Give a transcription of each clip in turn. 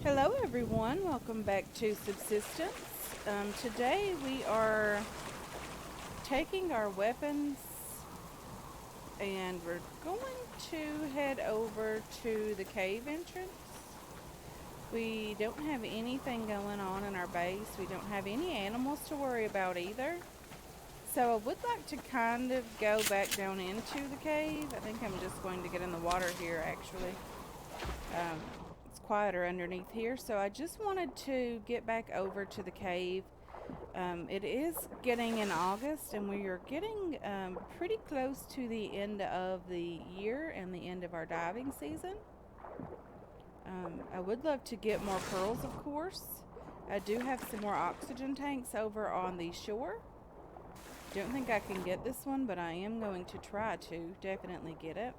Hello everyone, welcome back to Subsistence. Today we are taking our weapons and we're going to head over to the cave entrance. We don't have anything going on in our base. We don't have any animals to worry about either. So I would like to kind of go back down into the cave. I think I'm just going to get in the water here actually. It's quieter underneath here, so I just wanted to get back over to the cave. It is getting in August, and we are getting pretty close to the end of the year and the end of our diving season. I would love to get more pearls, of course. I do have some more oxygen tanks over on the shore. Don't think I can get this one, but I am going to try to definitely get it.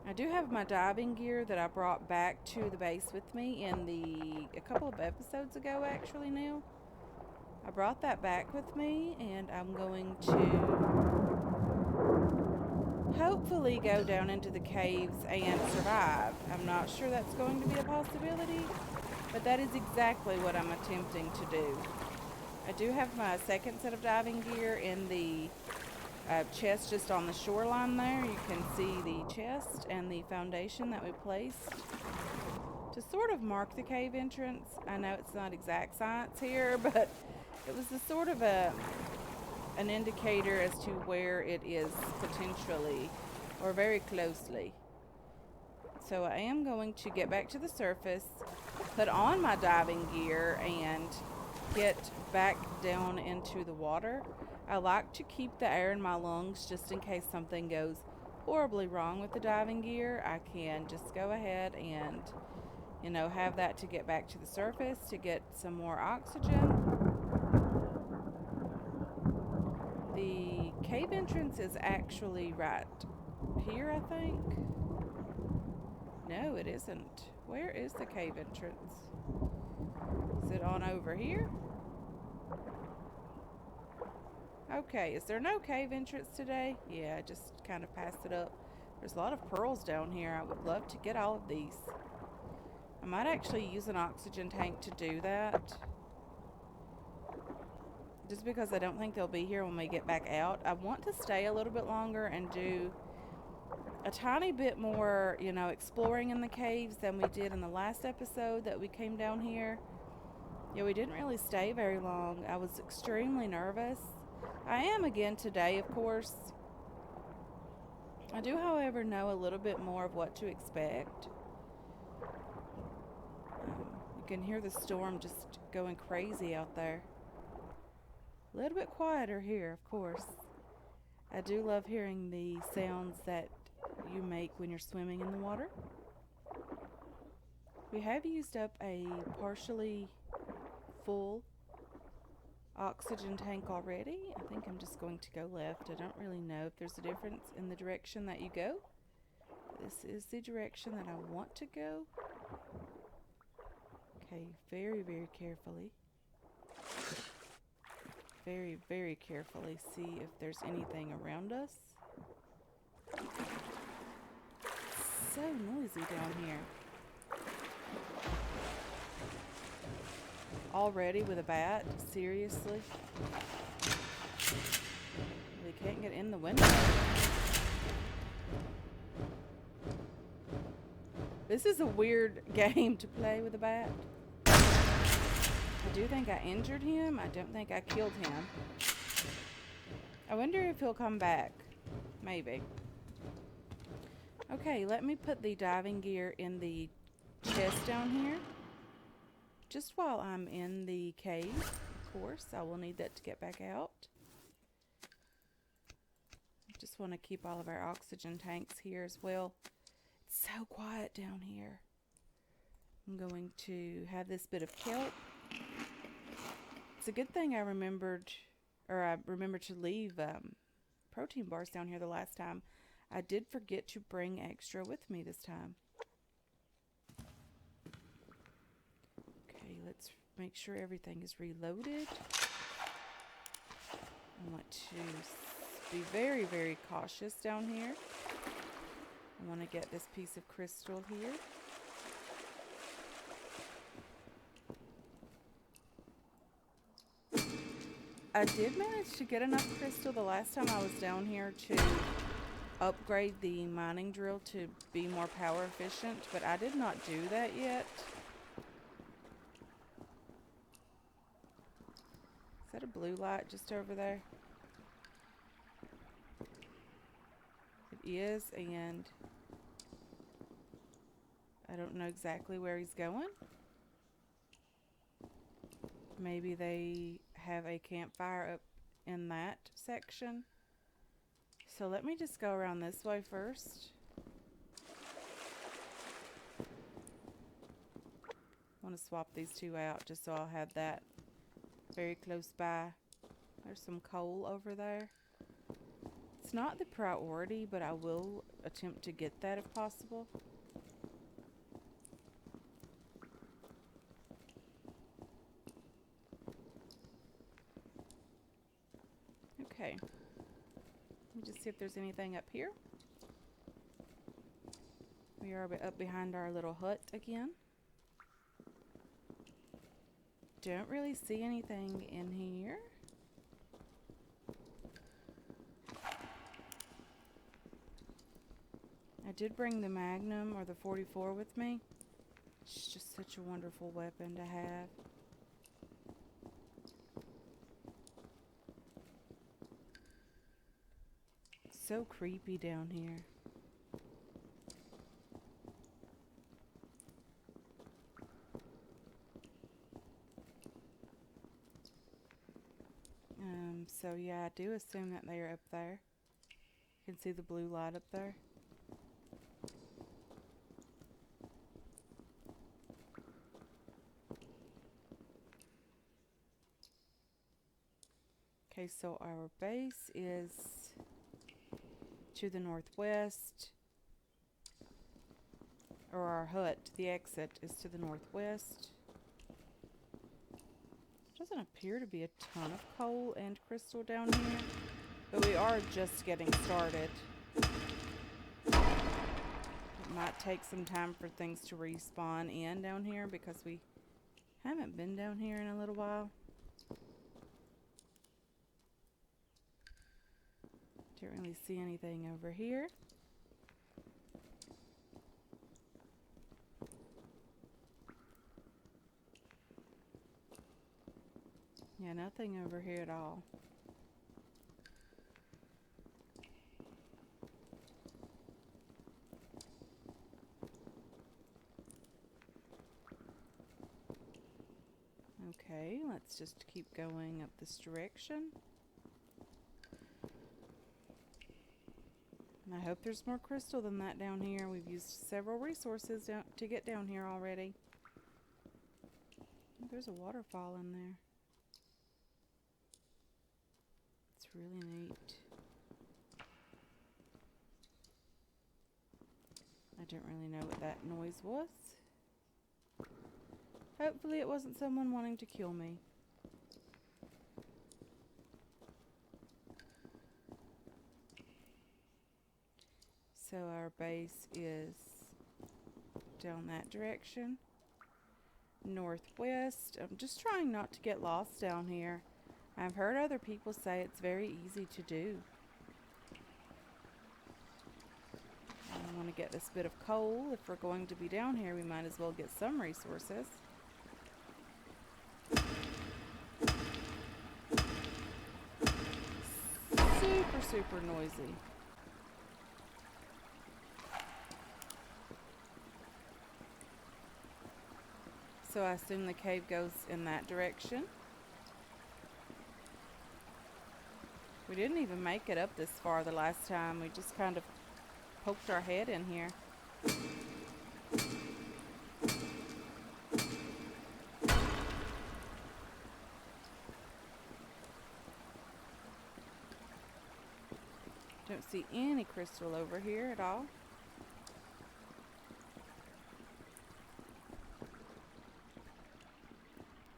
I do have my diving gear that I brought back to the base with me in a couple of episodes ago actually now. I brought that back with me and I'm going to hopefully go down into the caves and survive. I'm not sure that's going to be a possibility, but that is exactly what I'm attempting to do. I do have my second set of diving gear in the chest just on the shoreline there. You can see the chest and the foundation that we placed to sort of mark the cave entrance. I know it's not exact science here, but it was a sort of an indicator as to where it is potentially or very closely. So I am going to get back to the surface, put on my diving gear, and get back down into the water. I like to keep the air in my lungs just in case something goes horribly wrong with the diving gear. I can just go ahead and, have that to get back to the surface to get some more oxygen. The cave entrance is actually right here, I think. No, it isn't. Where is the cave entrance? Is it on over here? Okay, is there no cave entrance today? Yeah, I just kind of passed it up. There's a lot of pearls down here. I would love to get all of these. I might actually use an oxygen tank to do that. Just because I don't think they'll be here when we get back out. I want to stay a little bit longer and do a tiny bit more, exploring in the caves than we did in the last episode that we came down here. Yeah, we didn't really stay very long. I was extremely nervous. I am again today, of course. I do, however, know a little bit more of what to expect. You can hear the storm just going crazy out there. A little bit quieter here, of course. I do love hearing the sounds that you make when you're swimming in the water. We have used up a partially full oxygen tank already. I think I'm just going to go left. I don't really know if there's a difference in the direction that you go. This is the direction that I want to go. Okay, very, very carefully. Very, very carefully see if there's anything around us. It's so noisy down here. Already with a bat? Seriously? We can't get in the window. This is a weird game to play with a bat. I do think I injured him. I don't think I killed him. I wonder if he'll come back. Maybe. Okay, let me put the diving gear in the chest down here. Just while I'm in the cave, of course, I will need that to get back out. Just want to keep all of our oxygen tanks here as well. It's so quiet down here. I'm going to have this bit of kelp. It's a good thing I remembered to leave protein bars down here the last time. I did forget to bring extra with me this time. Okay, let's make sure everything is reloaded. I want to be very, very cautious down here. I want to get this piece of crystal here. I did manage to get enough crystal the last time I was down here to upgrade the mining drill to be more power efficient, but I did not do that yet. Is that a blue light just over there? It is, and I don't know exactly where he's going. Maybe they have a campfire up in that section. So let me just go around this way first. I want to swap these two out just so I'll have that very close by. There's some coal over there. It's not the priority, but I will attempt to get that if possible. Okay. Let me just see if there's anything up here. We are up behind our little hut again. Don't really see anything in here. I did bring the Magnum or the 44 with me. It's just such a wonderful weapon to have. So creepy down here. So yeah, I do assume that they are up there. You can see the blue light up there. Okay, so our base is to the northwest, or our hut, the exit is to the northwest. Doesn't appear to be a ton of coal and crystal down here, but we are just getting started. It might take some time for things to respawn in down here because we haven't been down here in a little while. Don't really see anything over here. Yeah, nothing over here at all. Okay, let's just keep going up this direction. And I hope there's more crystal than that down here. We've used several resources to get down here already. There's a waterfall in there. It's really neat. I don't really know what that noise was. Hopefully it wasn't someone wanting to kill me. So our base is down that direction. Northwest. I'm just trying not to get lost down here. I've heard other people say it's very easy to do. I want to get this bit of coal. If we're going to be down here, we might as well get some resources. Super noisy. So I assume the cave goes in that direction. We didn't even make it up this far the last time. We just kind of poked our head in here. Don't see any crystal over here at all.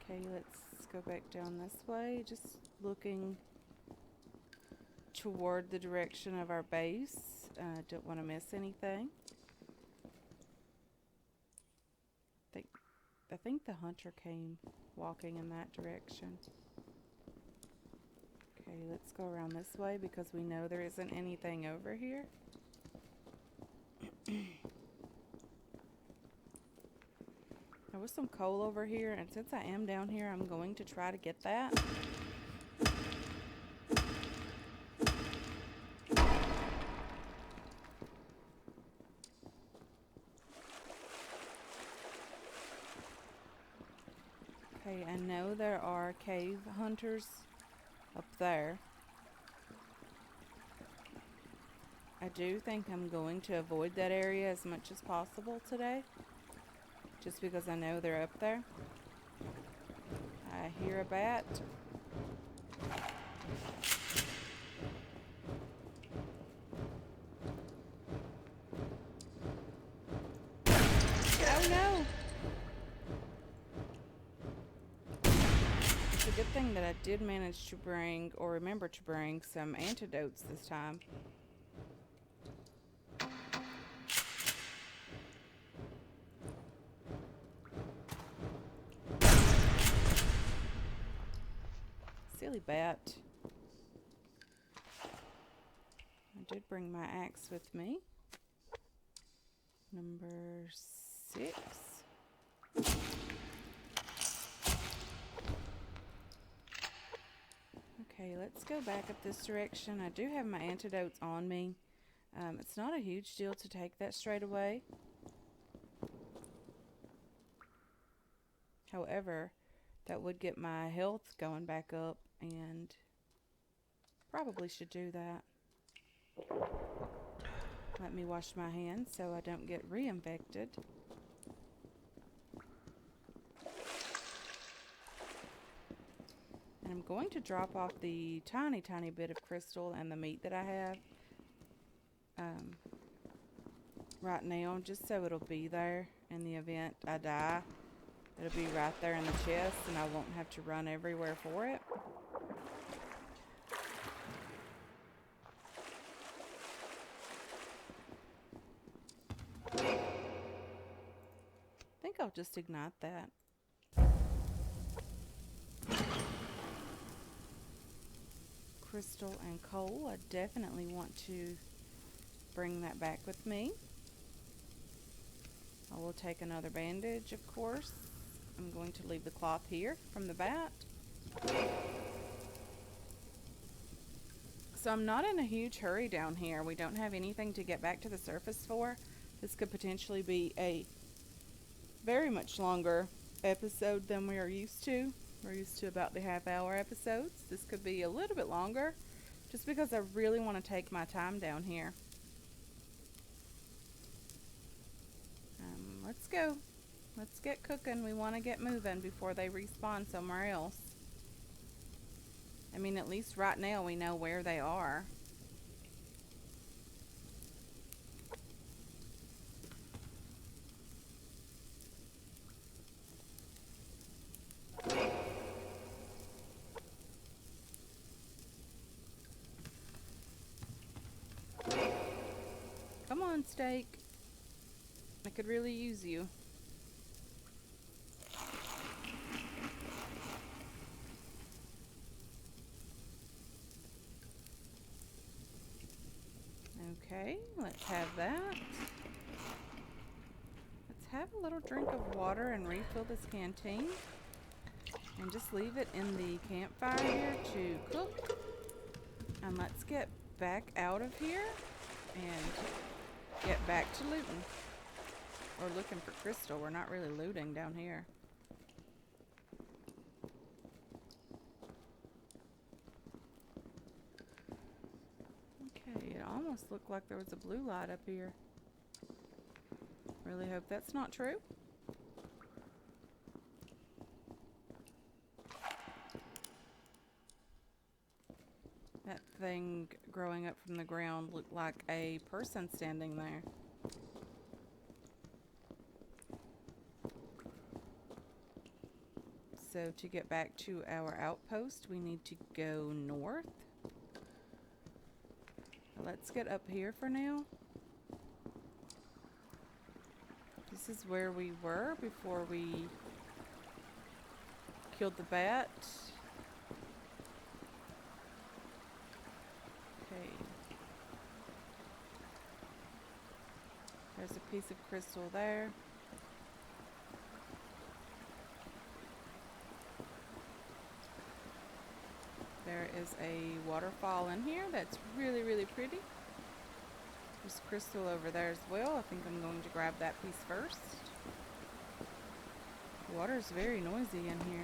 Okay, let's go back down this way, just looking toward the direction of our base. Don't want to miss anything. I think the hunter came walking in that direction. Okay, let's go around this way because we know there isn't anything over here. There was some coal over here, and since I am down here, I'm going to try to get that. Okay, I know there are cave hunters up there. I do think I'm going to avoid that area as much as possible today, just because I know they're up there. I hear a bat. Oh no! It's a good thing that I did manage to bring, or remember to bring, some antidotes this time. Silly bat. I did bring my axe with me. Number 6. Okay, let's go back up this direction. I do have my antidotes on me. It's not a huge deal to take that straight away. However, that would get my health going back up, and probably should do that. Let me wash my hands so I don't get reinfected. And I'm going to drop off the tiny bit of crystal and the meat that I have right now, just so it'll be there in the event I die. It'll be right there in the chest and I won't have to run everywhere for it. I think I'll just ignite that. Crystal and coal. I definitely want to bring that back with me. I will take another bandage, of course. I'm going to leave the cloth here from the bat. So I'm not in a huge hurry down here. We don't have anything to get back to the surface for. This could potentially be a very much longer episode than we are used to. We're used to about the half-hour episodes. This could be a little bit longer, just because I really want to take my time down here. Let's go. Let's get cooking. We want to get moving before they respawn somewhere else. I mean, at least right now we know where they are. Come on, steak. I could really use you. Okay, let's have that. Let's have a little drink of water and refill this canteen. And just leave it in the campfire here to cook. And let's get back out of here and get back to looting. Or looking for crystal. We're not really looting down here. Okay, it almost looked like there was a blue light up here. Really hope that's not true. That thing growing up from the ground looked like a person standing there. So to get back to our outpost, we need to go north. Let's get up here for now. This is where we were before we killed the bat. There's a piece of crystal there. There is a waterfall in here that's really, really pretty. There's crystal over there as well. I think I'm going to grab that piece first. The water is very noisy in here.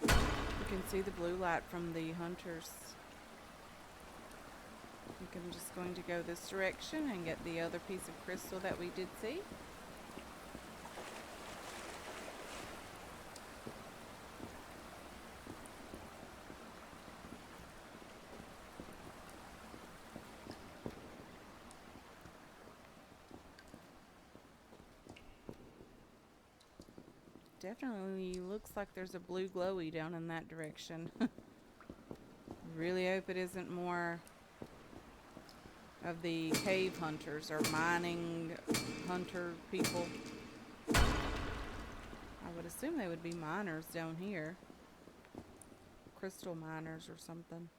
You can see the blue light from the hunters. I think I'm just going to go this direction and get the other piece of crystal that we did see. Definitely looks like there's a blue glowy down in that direction. Really hope it isn't more of the cave hunters or mining hunter people. I would assume they would be miners down here. Crystal miners or something.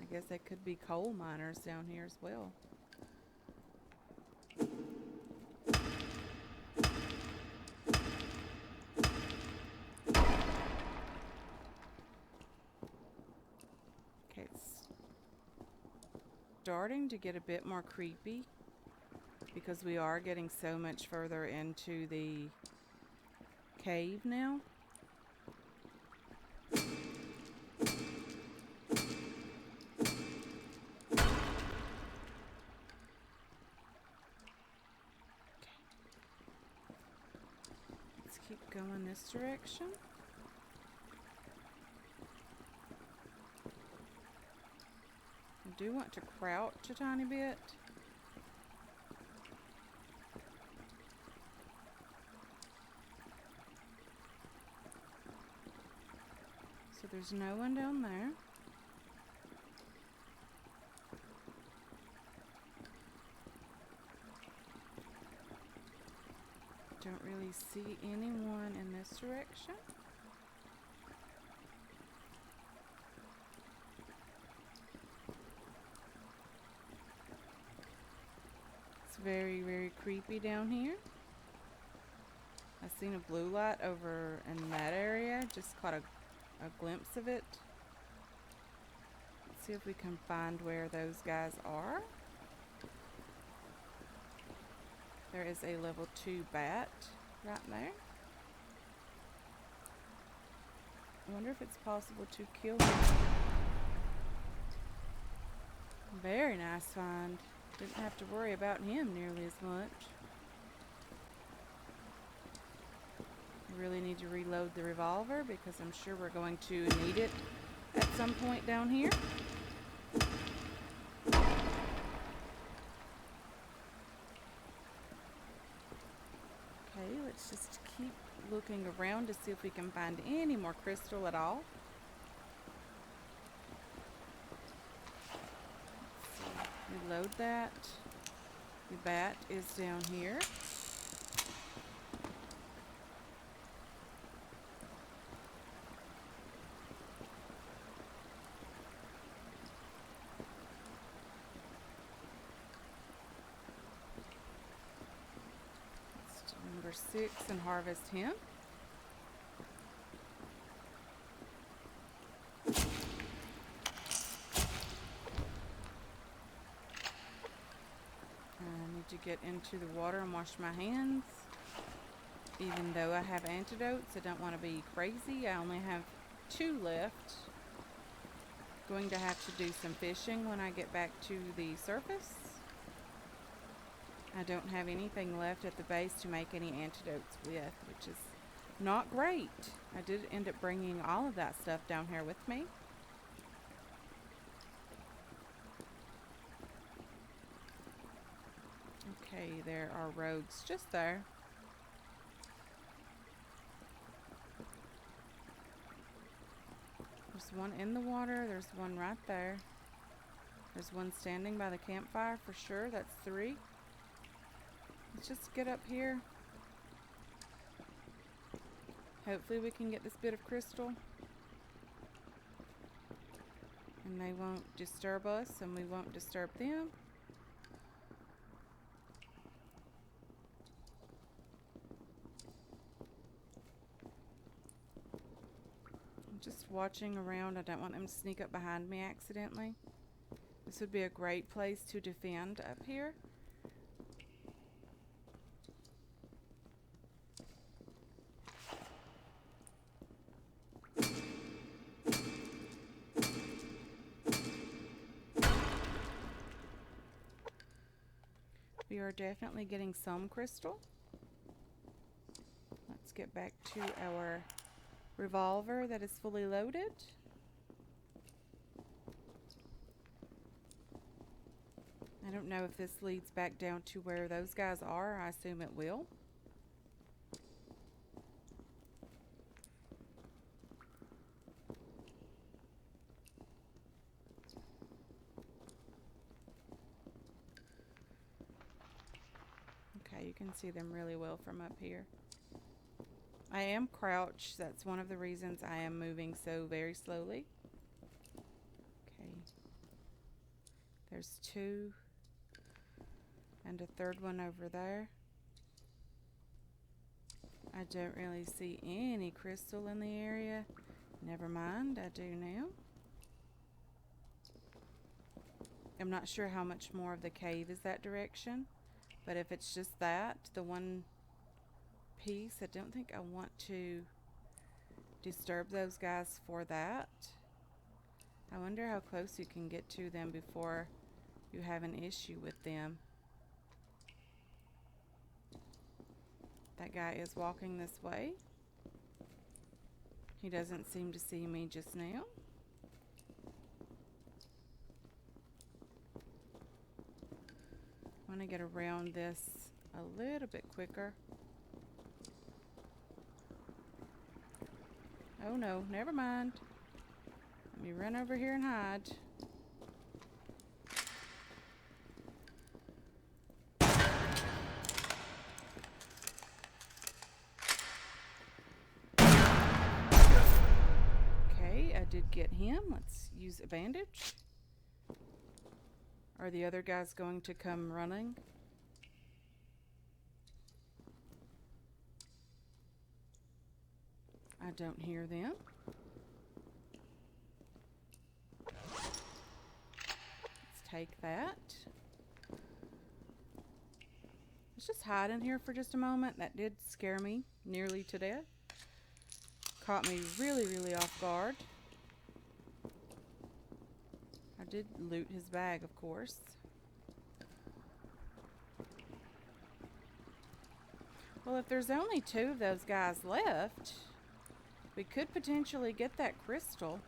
I guess they could be coal miners down here as well. Okay, it's starting to get a bit more creepy because we are getting so much further into the cave now. Let's keep going this direction. I do want to crouch a tiny bit. So there's no one down there. Don't really see anyone in this direction. It's very, very creepy down here. I seen a blue light over in that area. Just caught a glimpse of it. Let's see if we can find where those guys are. There is a level 2 bat right there. I wonder if it's possible to kill him. Very nice find. Didn't have to worry about him nearly as much. I really need to reload the revolver because I'm sure we're going to need it at some point down here. Okay, let's just keep looking around to see if we can find any more crystal at all. Let's see. Reload that. The bat is down here. Let's do number 6 and harvest him. To get into the water and wash my hands. Even though I have antidotes, I don't want to be crazy. I only have 2 left. Going to have to do some fishing when I get back to the surface. I don't have anything left at the base to make any antidotes with, which is not great. I did end up bringing all of that stuff down here with me. Okay, there are roads just there. There's one in the water. There's one right there. There's one standing by the campfire for sure. That's 3. Let's just get up here. Hopefully we can get this bit of crystal. And they won't disturb us, and we won't disturb them. I'm just watching around. I don't want them to sneak up behind me accidentally. This would be a great place to defend up here. We are definitely getting some crystal. Let's get back to our revolver that is fully loaded. I don't know if this leads back down to where those guys are. I assume it will. Okay, you can see them really well from up here. I am crouched. That's one of the reasons I am moving so very slowly. Okay. There's two. And a third one over there. I don't really see any crystal in the area. Never mind, I do now. I'm not sure how much more of the cave is that direction. But if it's just that, the one piece, I don't think I want to disturb those guys for that. I wonder how close you can get to them before you have an issue with them. That guy is walking this way. He doesn't seem to see me just now. I want to get around this a little bit quicker. Oh no, never mind. Let me run over here and hide. Okay, I did get him. Let's use a bandage. Are the other guys going to come running? I don't hear them. Let's take that. Let's just hide in here for just a moment. That did scare me nearly to death. Caught me really, really off guard. I did loot his bag, of course. Well, if there's only two of those guys left, we could potentially get that crystal.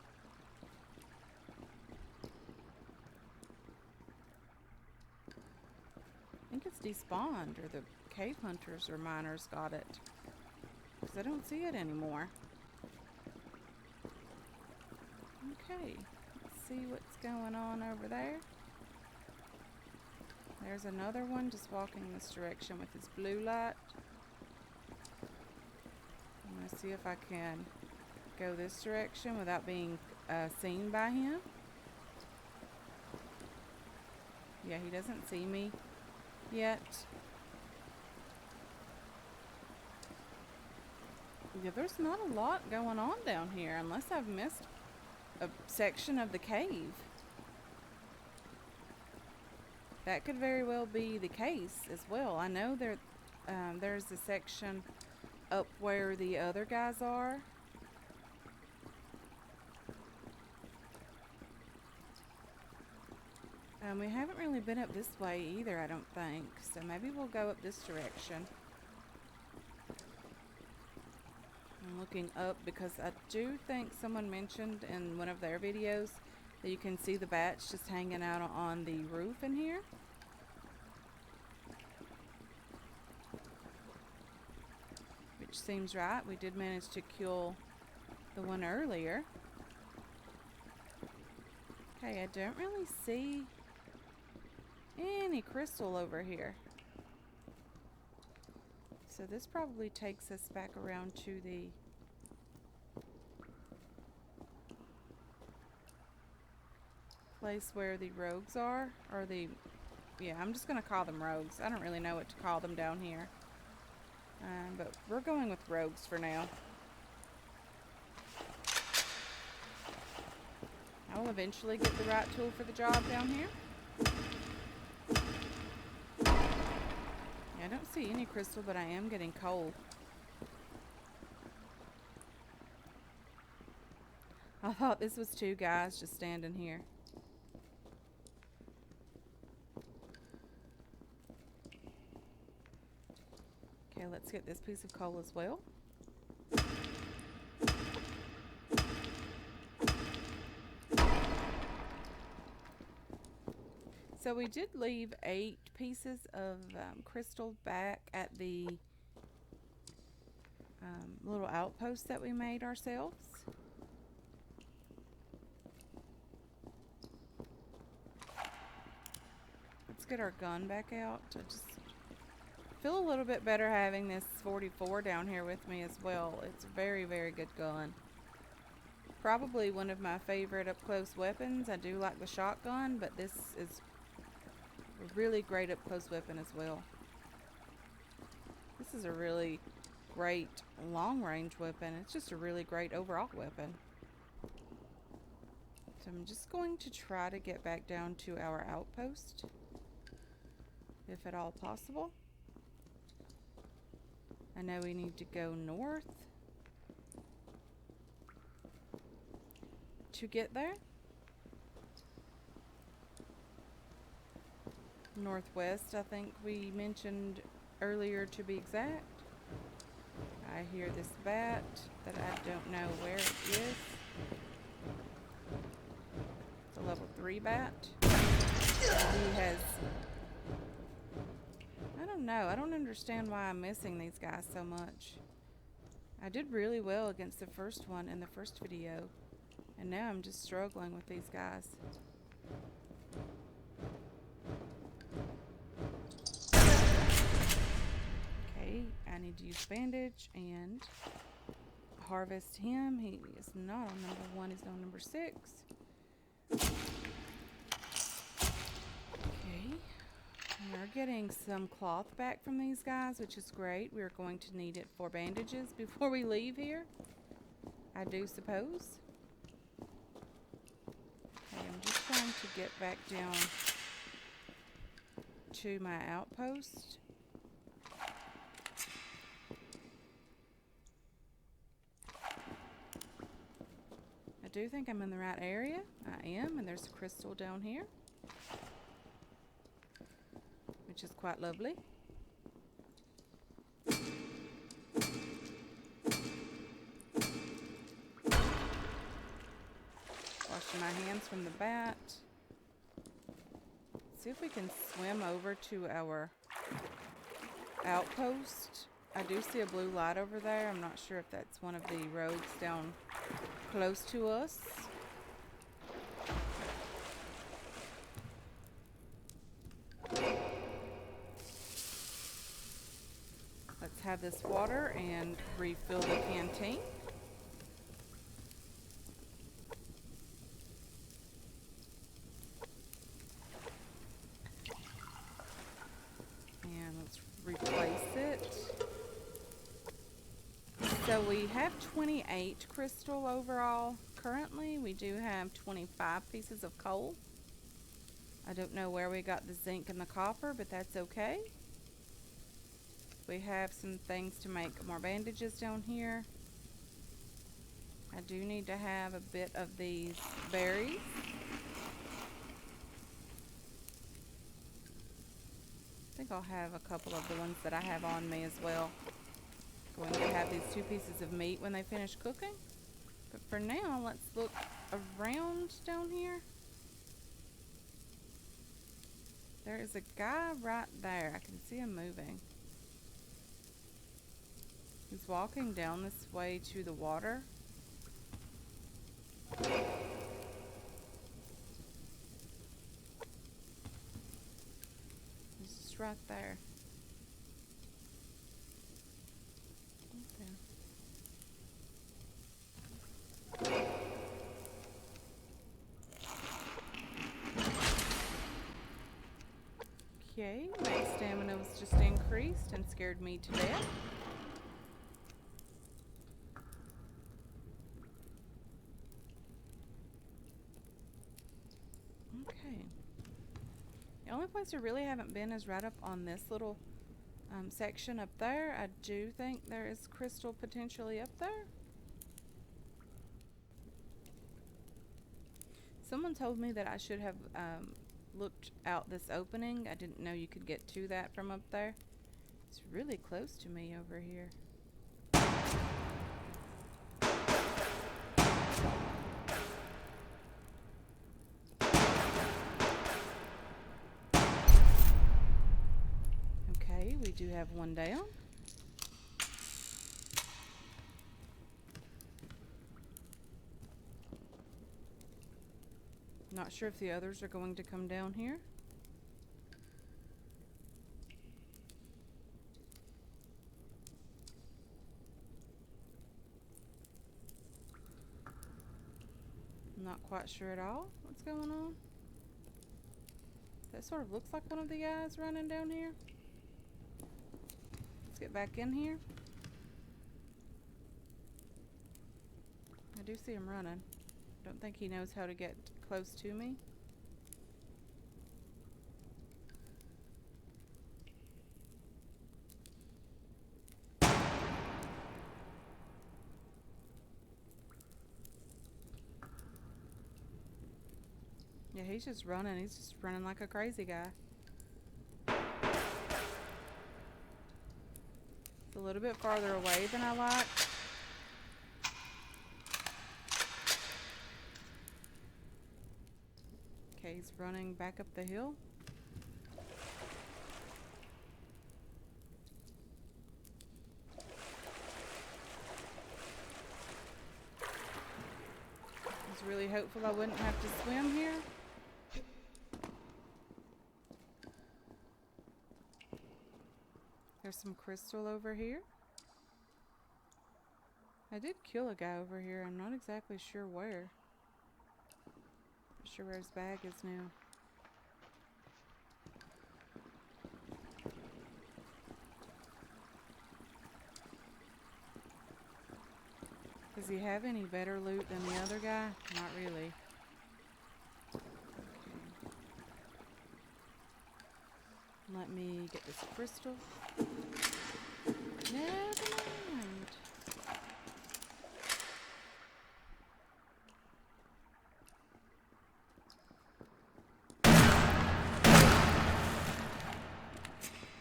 I think it's despawned, or the cave hunters or miners got it. Because I don't see it anymore. Okay, let's see what's going on over there. There's another one just walking this direction with his blue light. I'm going to see if I can go this direction without being seen by him. Yeah, he doesn't see me yet. Yeah, there's not a lot going on down here unless I've missed a section of the cave. That could very well be the case as well. I know there's a section up where the other guys are. We haven't really been up this way either, I don't think. So maybe we'll go up this direction. I'm looking up because I do think someone mentioned in one of their videos that you can see the bats just hanging out on the roof in here. Which seems right. We did manage to kill the one earlier. Okay, I don't really see any crystal over here. So this probably takes us back around to the place where the rogues are, or the, yeah, I'm just going to call them rogues. I don't really know what to call them down here. But we're going with rogues for now. I will eventually get the right tool for the job down here. Yeah, I don't see any crystal, but I am getting coal. I thought this was two guys just standing here. Okay, let's get this piece of coal as well. So we did leave 8 pieces of crystal back at the little outpost that we made ourselves. Let's get our gun back out. I just feel a little bit better having this 44 down here with me as well. It's a very, very good gun. Probably one of my favorite up-close weapons. I do like the shotgun, but this is a really great up-close weapon as well. This is a really great long-range weapon. It's just a really great overall weapon. So I'm just going to try to get back down to our outpost, if at all possible. I know we need to go north to get there. Northwest, I think we mentioned earlier, to be exact. I hear this bat that I don't know where it is. It's a level 3 bat. He has... I don't know. I don't understand why I'm missing these guys so much. I did really well against the first one in the first video. And now I'm just struggling with these guys. Okay, I need to use bandage and harvest him. He is not on number 1, he's on number 6. Okay, we are getting some cloth back from these guys, which is great. We are going to need it for bandages before we leave here, I do suppose. Okay, I'm just trying to get back down to my outpost. I do think I'm in the right area. I am, and there's a crystal down here, which is quite lovely. Washing my hands from the bat. See if we can swim over to our outpost. I do see a blue light over there. I'm not sure if that's one of the roads down close to us. Let's have this water and refill the canteen. And let's replace it. So we have 28 crystal overall. Currently, we do have 25 pieces of coal. I don't know where we got the zinc and the copper, but that's okay. We have some things to make more bandages down here. I do need to have a bit of these berries. I think I'll have a couple of the ones that I have on me as well. Going to have these 2 pieces of meat when they finish cooking. But for now, let's look around down here. There is a guy right there. I can see him moving. He's walking down this way to the water. He's just right there. Okay, my stamina was just increased and scared me to death. Okay. The only place I really haven't been is right up on this little section up there. I do think there is crystal potentially up there. Someone told me that I should have looked out this opening. I didn't know you could get to that from up there. It's really close to me over here. Okay, we do have one down. Not sure if the others are going to come down here. I'm not quite sure at all what's going on. That sort of looks like one of the guys running down here. Let's get back in here. I do see him running. Don't think he knows how to get close to me. Yeah, he's just running. He's just running like a crazy guy. It's a little bit farther away than I like. Okay, he's running back up the hill. I was really hopeful I wouldn't have to swim here. There's some crystal over here. I did kill a guy over here. I'm not exactly sure where. Not sure where his bag is now. Does he have any better loot than the other guy? Not really. Okay. Let me get this crystal. Never mind.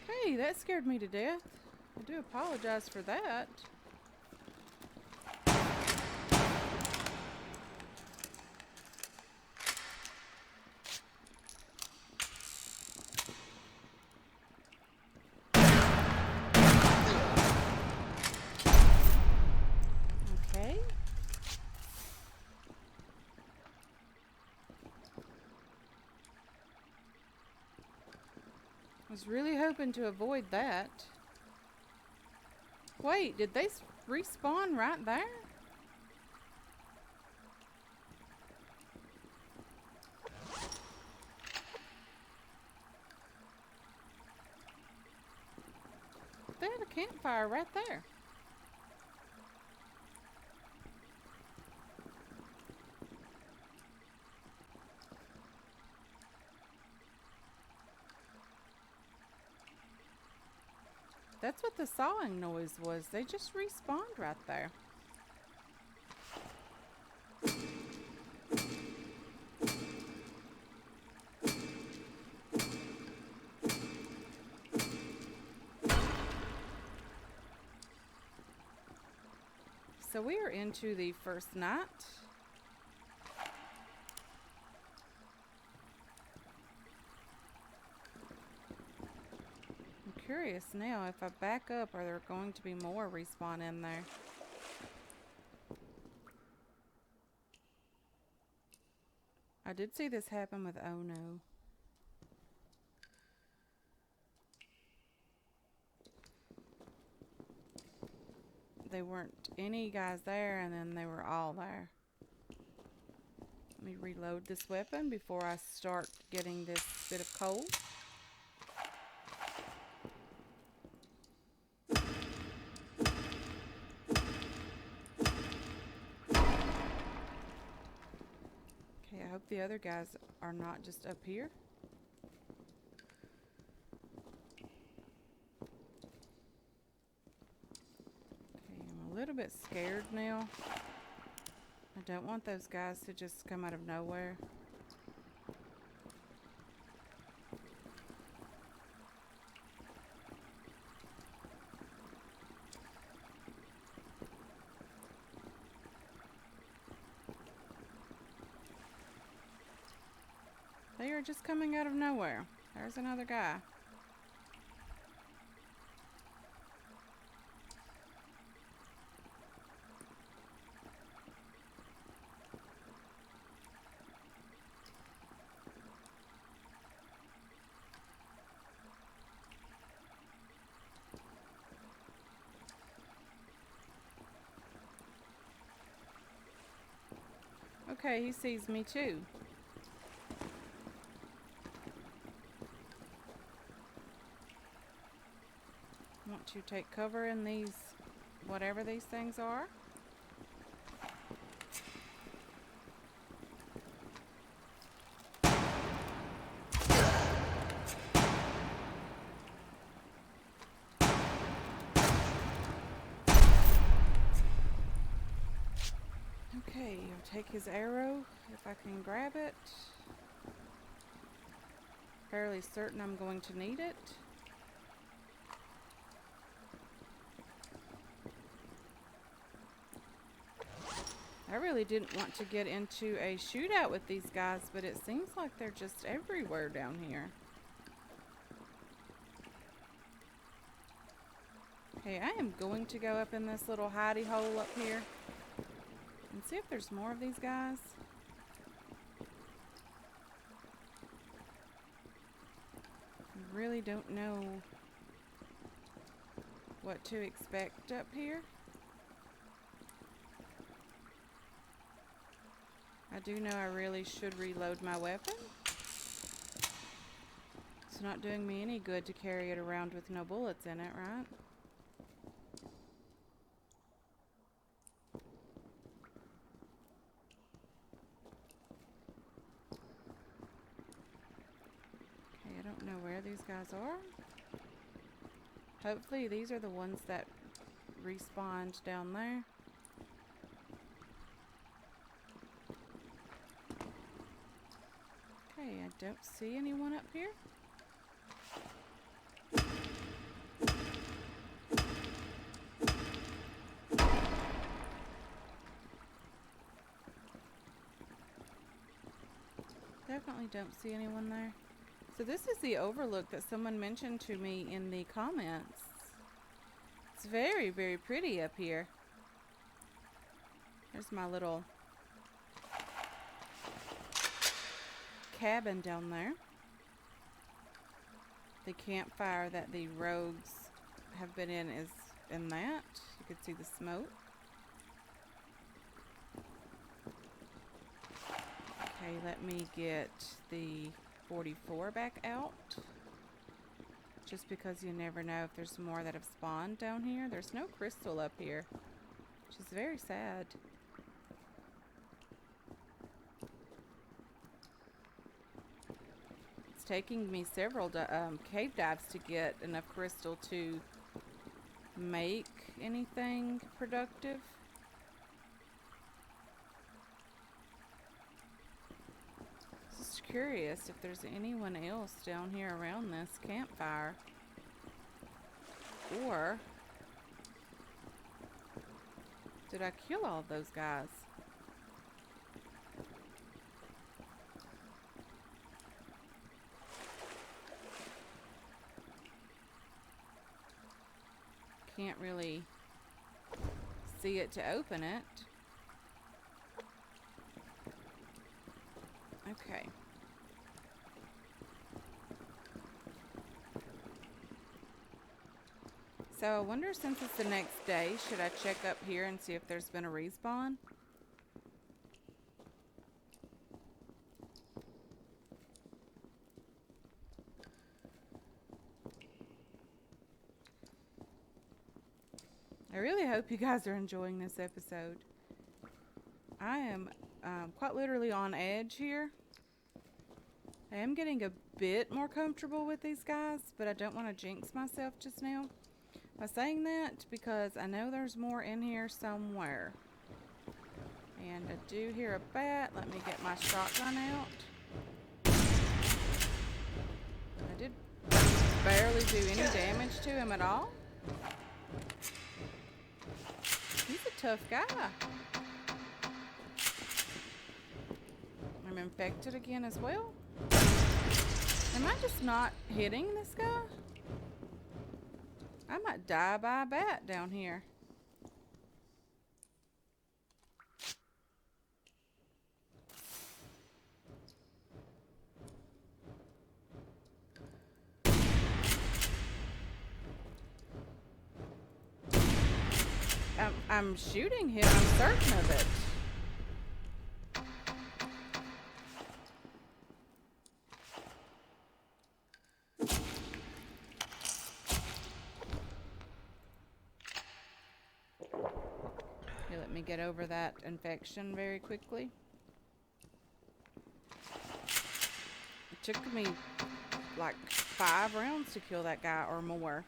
Hey, that scared me to death. I do apologize for that. Okay. I was really hoping to avoid that. Wait, did they respawn right there? They had a campfire right there. That's what the sawing noise was. They just respawned right there. So we are into the first night. I'm curious now, if I back up, are there going to be more respawn in there? I did see this happen with Oh No. There weren't any guys there, and then they were all there. Let me reload this weapon before I start getting this bit of coal. the other guys are not just up here. Okay, I'm a little bit scared now. I don't want those guys to just come out of nowhere. They are just coming out of nowhere. There's another guy. Okay, he sees me too. Want to take cover in these, whatever these things are. Okay, I'll take his arrow if I can grab it. Fairly certain I'm going to need it. I really didn't want to get into a shootout with these guys, but it seems like they're just everywhere down here. Okay, I am going to go up in this little hidey hole up here and see if there's more of these guys. I really don't know what to expect up here. I do know I really should reload my weapon. It's not doing me any good to carry it around with no bullets in it, right? Okay, I don't know where these guys are. Hopefully these are the ones that respawned down there. Okay, I don't see anyone up here. Definitely don't see anyone there. So this is the overlook that someone mentioned to me in the comments. It's very, very pretty up here. There's my little cabin down there. The campfire that the rogues have been in is in that. You can see the smoke. Okay, let me get the 44 back out. Just because you never know if there's more that have spawned down here. There's no crystal up here, which is very sad. It's taking me several cave dives to get enough crystal to make anything productive. Just curious if there's anyone else down here around this campfire. Or did I kill all of those guys? Can't really see it to open it. Okay. So I wonder, since it's the next day, should I check up here and see if there's been a respawn? I really hope you guys are enjoying this episode. I am quite literally on edge here. I am getting a bit more comfortable with these guys, but I don't want to jinx myself just now by saying that, because I know there's more in here somewhere. And I do hear a bat. Let me get my shotgun out. I did barely do any damage to him at all. He's a tough guy. I'm infected again as well. Am I just not hitting this guy? I might die by a bat down here. I'm shooting him, I'm certain of it. Here, let me get over that infection very quickly. It took me like 5 rounds to kill that guy or more.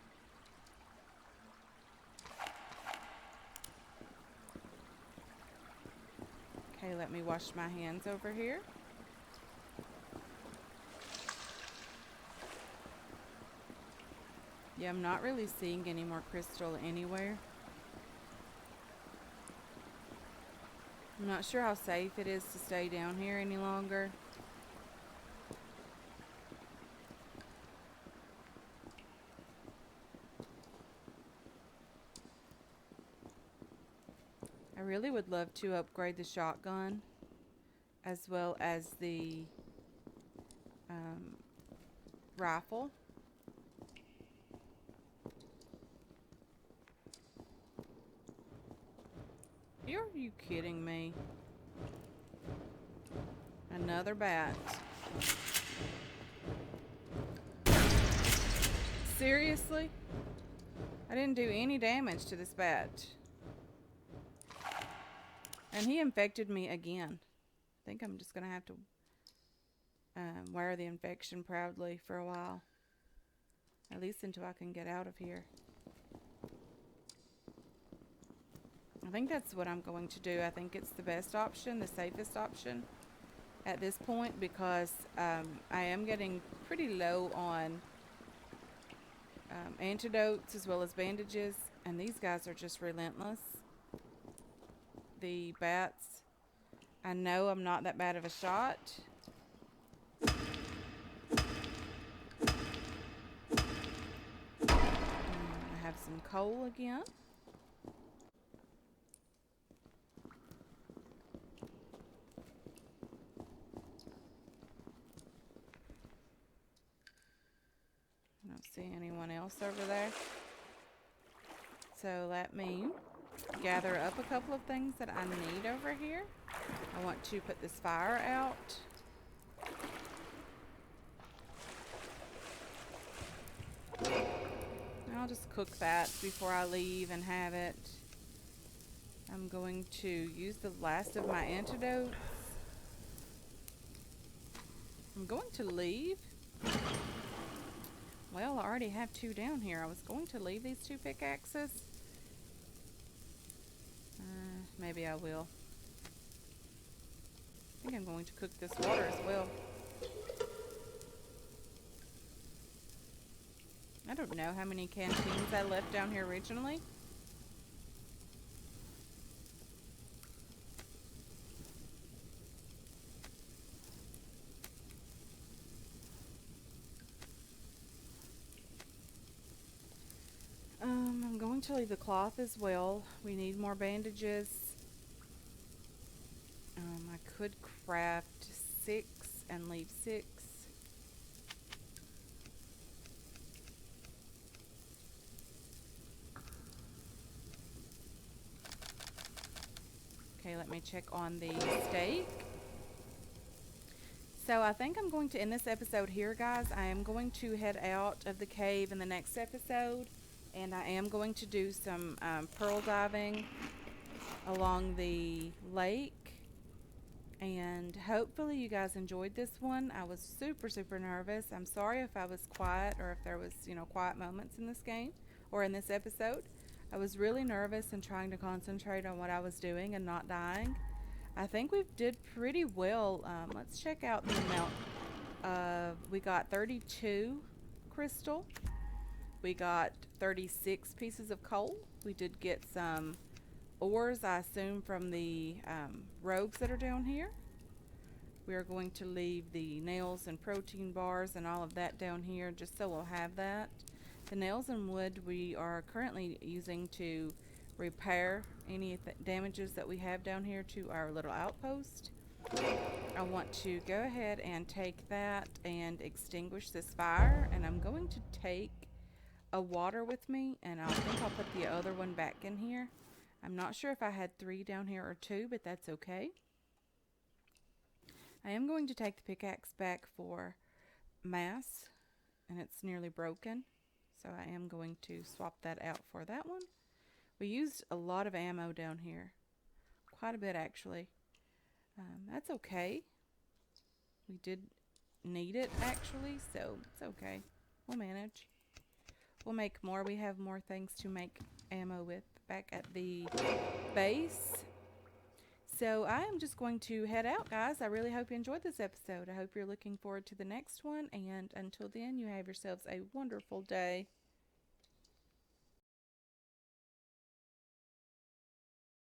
Okay, let me wash my hands over here. Yeah, I'm not really seeing any more crystal anywhere. I'm not sure how safe it is to stay down here any longer. I really would love to upgrade the shotgun as well as the rifle. Are you kidding me? Another bat. Seriously? I didn't do any damage to this bat. And he infected me again. I think I'm just going to have to wear the infection proudly for a while. At least until I can get out of here. I think that's what I'm going to do. I think it's the best option, the safest option at this point, because I am getting pretty low on antidotes as well as bandages, and these guys are just relentless. The bats, I know I'm not that bad of a shot. I have some coal again. I don't see anyone else over there. So let me gather up a couple of things that I need over here. I want to put this fire out. I'll just cook that before I leave and have it. I'm going to use the last of my antidotes. I'm going to leave. Well, I already have 2 down here. I was going to leave these 2 pickaxes. Maybe I will. I think I'm going to cook this water as well. I don't know how many canteens I left down here originally. I'm going to leave the cloth as well. We need more bandages. I could craft 6 and leave 6. Okay, let me check on the steak. So I think I'm going to end this episode here, guys. I am going to head out of the cave in the next episode, and I am going to do some pearl diving along the lake. And hopefully you guys enjoyed this one. I was super, super nervous. I'm sorry if I was quiet or if there was, quiet moments in this game or in this episode. I was really nervous and trying to concentrate on what I was doing and not dying. I think we did pretty well. Let's check out the amount of, we got 32 crystal. We got 36 pieces of coal. We did get some ores, I assume, from the rogues that are down here. We are going to leave the nails and protein bars and all of that down here just so we'll have that. The nails and wood we are currently using to repair any damages that we have down here to our little outpost. I want to go ahead and take that and extinguish this fire, and I'm going to take a water with me, and I think I'll put the other one back in here. I'm not sure if I had 3 down here or 2, but that's okay. I am going to take the pickaxe back for mass, and it's nearly broken, so I am going to swap that out for that one. We used a lot of ammo down here, quite a bit actually. That's okay. We did need it actually, so it's okay. We'll manage. We'll make more. We have more things to make ammo with back at the base. So I am just going to head out, guys. I really hope you enjoyed this episode. I hope you're looking forward to the next one. And until then, you have yourselves a wonderful day.